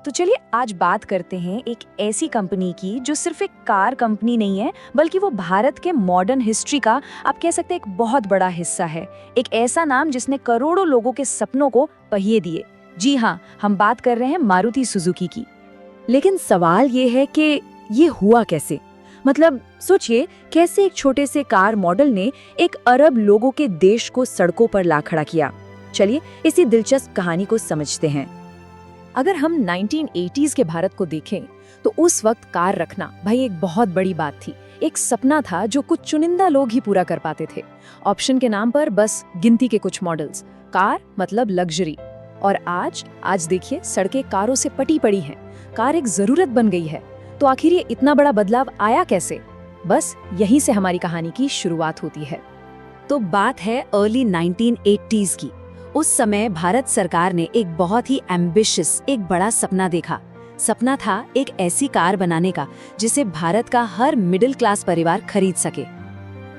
तो चलिए आज बात करते हैं एक ऐसी कंपनी की जो सिर्फ एक कार कंपनी नहीं है, बल्कि वो भारत के मॉडर्न हिस्ट्री का आप कह सकते हैं एक बहुत बड़ा हिस्सा है। एक ऐसा नाम जिसने करोड़ों लोगों के सपनों को पहिए दिए। जी हाँ, हम बात कर रहे हैं मारुति सुजुकी की। लेकिन सवाल ये है कि ये हुआ कैसे? मतलब सोचिए, कैसे एक छोटे से कार मॉडल ने एक अरब लोगों के देश को सड़कों पर ला खड़ा किया। चलिए इसी दिलचस्प कहानी को समझते हैं। अगर हम 1980s के भारत को देखें तो उस वक्त कार रखना भाई एक बहुत बड़ी बात थी। एक सपना था जो कुछ चुनिंदा लोग ही पूरा कर पाते थे। ऑप्शन के नाम पर बस गिनती के कुछ मॉडल्स, कार मतलब लग्जरी। और आज देखिए, सड़कें कारों से पटी पड़ी हैं। कार एक जरूरत बन गई है। तो आखिर ये इतना बड़ा बदलाव आया कैसे? बस यहीं से हमारी कहानी की शुरुआत होती है। तो बात है अर्ली 1980s की। उस समय भारत सरकार ने एक बहुत ही एम्बिशियस, एक बड़ा सपना देखा। सपना था एक ऐसी कार बनाने का जिसे भारत का हर मिडिल क्लास परिवार खरीद सके।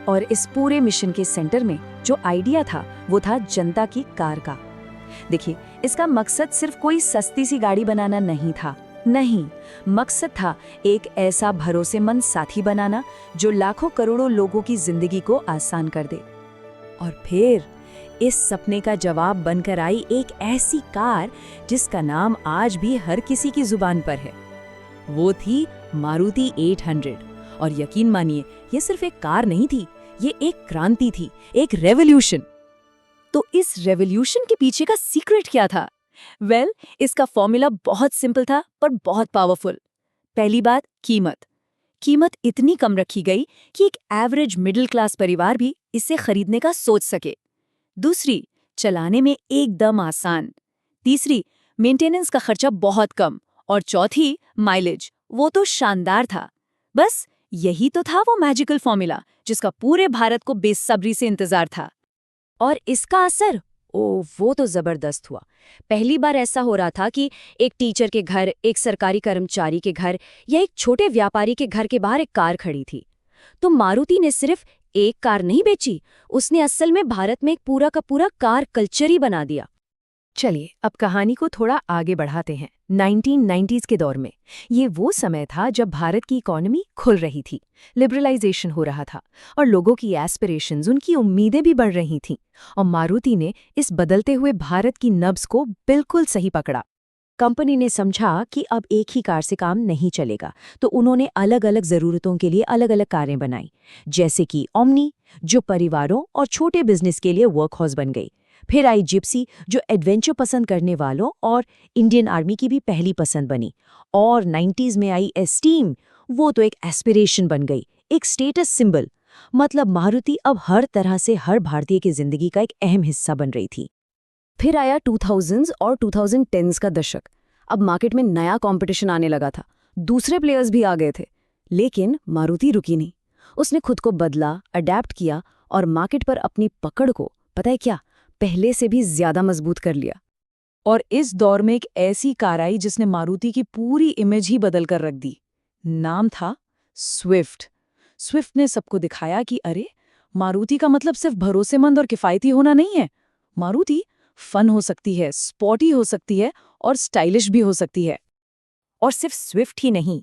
और इस पूरे मिशन के सेंटर में जो आइडिया था वो था जनता की कार का। देखिए, इसका मकसद सिर्फ कोई सस्ती सी गाड़ी बनाना नहीं था। नहीं, मकसद था एक ऐसा भरोसेमंद साथी बनाना जो लाखों करोड़ों लोगों की जिंदगी को आसान कर दे। और फिर इस सपने का जवाब बनकर आई एक ऐसी कार जिसका नाम आज भी हर किसी की जुबान पर है। वो थी मारुति 800। और यकीन मानिए, ये सिर्फ एक कार नहीं थी, ये एक क्रांति थी, एक रेवोल्यूशन। तो इस रेवोल्यूशन के पीछे का सीक्रेट क्या था? वेल, इसका फॉर्मूला बहुत सिंपल था पर बहुत पावरफुल। पहली बात, कीमत इतनी कम रखी गई कि एक एवरेज मिडिल क्लास परिवार भी इसे खरीदने का सोच सके। दूसरी, चलाने में एकदम आसान। तीसरी, मेंटेनेंस का खर्चा बहुत कम। और चौथी, माइलेज, वो तो शानदार था। बस यही तो था वो मैजिकल फॉर्मूला जिसका पूरे भारत को बेसब्री से इंतजार था। और इसका असर, वो तो जबरदस्त हुआ। पहली बार ऐसा हो रहा था कि एक टीचर के घर, एक सरकारी कर्मचारी के घर या एक छोटे व्यापारी के घर के बाहर एक कार खड़ी थी। तो मारुति ने सिर्फ एक कार नहीं बेची, उसने असल में भारत में एक पूरा का पूरा कार कल्चर ही बना दिया। चलिए अब कहानी को थोड़ा आगे बढ़ाते हैं। 1990s के दौर में ये वो समय था जब भारत की इकोनॉमी खुल रही थी, लिबरलाइजेशन हो रहा था और लोगों की एस्पिरेशंस, उनकी उम्मीदें भी बढ़ रही थीं। और मारुति ने इस बदलते हुए भारत की नब्ज को बिल्कुल सही पकड़ा। कंपनी ने समझा कि अब एक ही कार से काम नहीं चलेगा, तो उन्होंने अलग अलग ज़रूरतों के लिए अलग अलग कारें बनाई। जैसे कि ओमनी, जो परिवारों और छोटे बिजनेस के लिए वर्कहॉर्स बन गई। फिर आई जिप्सी, जो एडवेंचर पसंद करने वालों और इंडियन आर्मी की भी पहली पसंद बनी। और 90s में आई एस्टीम, वो तो एक एस्पिरेशन बन गई, एक स्टेटस सिंबल। मतलब मारुति अब हर तरह से हर भारतीय की जिंदगी का एक अहम हिस्सा बन रही थी। फिर आया 2000s और 2010s का दशक। अब मार्केट में नया कंपटीशन आने लगा था, दूसरे प्लेयर्स भी आ गए थे। लेकिन मारुति रुकी नहीं, उसने खुद को बदला, अडेप्ट किया और मार्केट पर अपनी पकड़ को, पता है क्या, पहले से भी ज्यादा मजबूत कर लिया। और इस दौर में एक ऐसी कार आई जिसने मारुति की पूरी इमेज ही बदल कर रख दी। नाम था स्विफ्ट। स्विफ्ट ने सबको दिखाया कि अरे, मारुति का मतलब सिर्फ भरोसेमंद और किफायती होना नहीं है। मारुति फन हो सकती है, स्पॉटी हो सकती है और स्टाइलिश भी हो सकती है। और सिर्फ स्विफ्ट ही नहीं,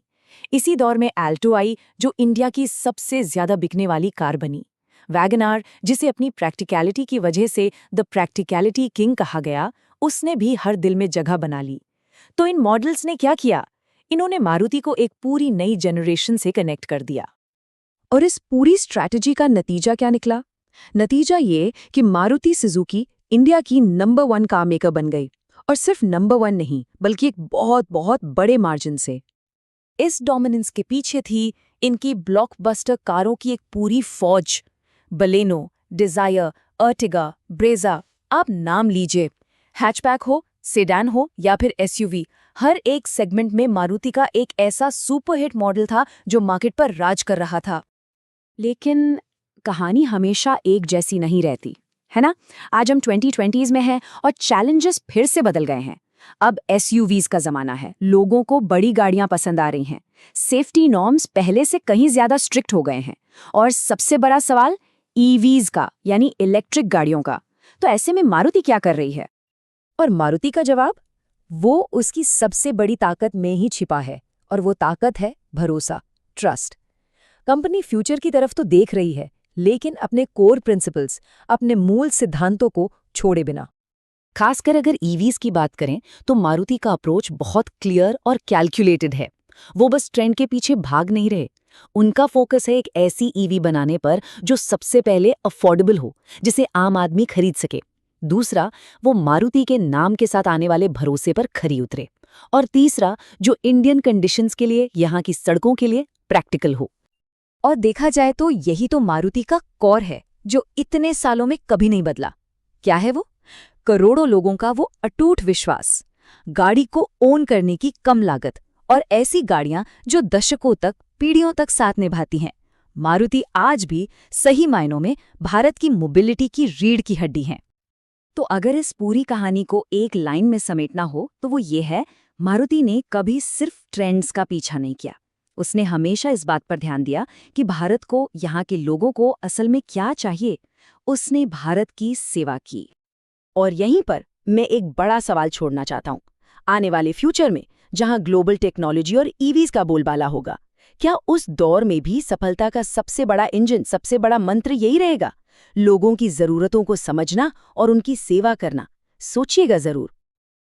इसी दौर में एल्टो आई, जो इंडिया की सबसे ज्यादा बिकने वाली कार बनी। वैगनआर, जिसे अपनी प्रैक्टिकलिटी की वजह से द प्रैक्टिकलिटी किंग कहा गया, उसने भी हर दिल में जगह बना ली। तो इन मॉडल्स ने क्या किया? इन्होंने मारुति को एक पूरी नई जनरेशन से कनेक्ट कर दिया। और इस पूरी स्ट्रैटेजी का नतीजा क्या निकला? नतीजा ये कि मारुति सुजुकी इंडिया की नंबर 1 कार मेकर बन गई। और सिर्फ नंबर 1 नहीं, बल्कि एक बहुत बहुत बड़े मार्जिन से। इस डोमिनेंस के पीछे थी इनकी ब्लॉकबस्टर कारों की एक पूरी फौज। बलेनो, डिजायर, अर्टिगा, ब्रेजा, आप नाम लीजिए। हैचबैक हो, सेडान हो या फिर एसयूवी, हर एक सेगमेंट में मारुति का एक ऐसा सुपरहिट मॉडल था जो मार्केट पर राज कर रहा था। लेकिन कहानी हमेशा एक जैसी नहीं रहती, है ना? आज हम 2020s में हैं और चैलेंजेस फिर से बदल गए हैं। अब एसयूवीज का जमाना है, लोगों को बड़ी गाड़ियां पसंद आ रही हैं। सेफ्टी नॉर्म्स पहले से कहीं ज्यादा स्ट्रिक्ट हो गए हैं। और सबसे बड़ा सवाल ईवीज का, यानी इलेक्ट्रिक गाड़ियों का। तो ऐसे में मारुति क्या कर रही है? और मारुति का जवाब वो उसकी सबसे बड़ी ताकत में ही छिपा है, और वो ताकत है भरोसा, ट्रस्ट। कंपनी फ्यूचर की तरफ तो देख रही है, लेकिन अपने कोर प्रिंसिपल्स, अपने मूल सिद्धांतों को छोड़े बिना। खासकर अगर ईवीज की बात करें तो मारुति का अप्रोच बहुत क्लियर और कैलकुलेटेड है। वो बस ट्रेंड के पीछे भाग नहीं रहे। उनका फोकस है एक ऐसी ईवी बनाने पर जो सबसे पहले अफोर्डेबल हो, जिसे आम आदमी खरीद सके। दूसरा, वो मारुति के नाम के साथ आने वाले भरोसे पर खरी उतरे। और तीसरा, जो इंडियन कंडीशंस के लिए, यहाँ की सड़कों के लिए प्रैक्टिकल हो। और देखा जाए तो यही तो मारुति का कोर है, जो इतने सालों में कभी नहीं बदला। क्या है वो? करोड़ों लोगों का वो अटूट विश्वास, गाड़ी को ओन करने की कम लागत, और ऐसी गाड़ियां जो दशकों तक, पीढ़ियों तक साथ निभाती हैं। मारुति आज भी सही मायनों में भारत की मोबिलिटी की रीढ़ की हड्डी है। तो अगर इस पूरी कहानी को एक लाइन में समेटना हो तो वो ये है, मारुति ने कभी सिर्फ ट्रेंड्स का पीछा नहीं किया। उसने हमेशा इस बात पर ध्यान दिया कि भारत को, यहाँ के लोगों को असल में क्या चाहिए। उसने भारत की सेवा की। और यहीं पर मैं एक बड़ा सवाल छोड़ना चाहता हूँ। आने वाले फ्यूचर में, जहाँ ग्लोबल टेक्नोलॉजी और ईवीज का बोलबाला होगा, क्या उस दौर में भी सफलता का सबसे बड़ा इंजन, सबसे बड़ा मंत्र यही रहेगा? लोगों की जरूरतों को समझना और उनकी सेवा करना। सोचिएगा जरूर।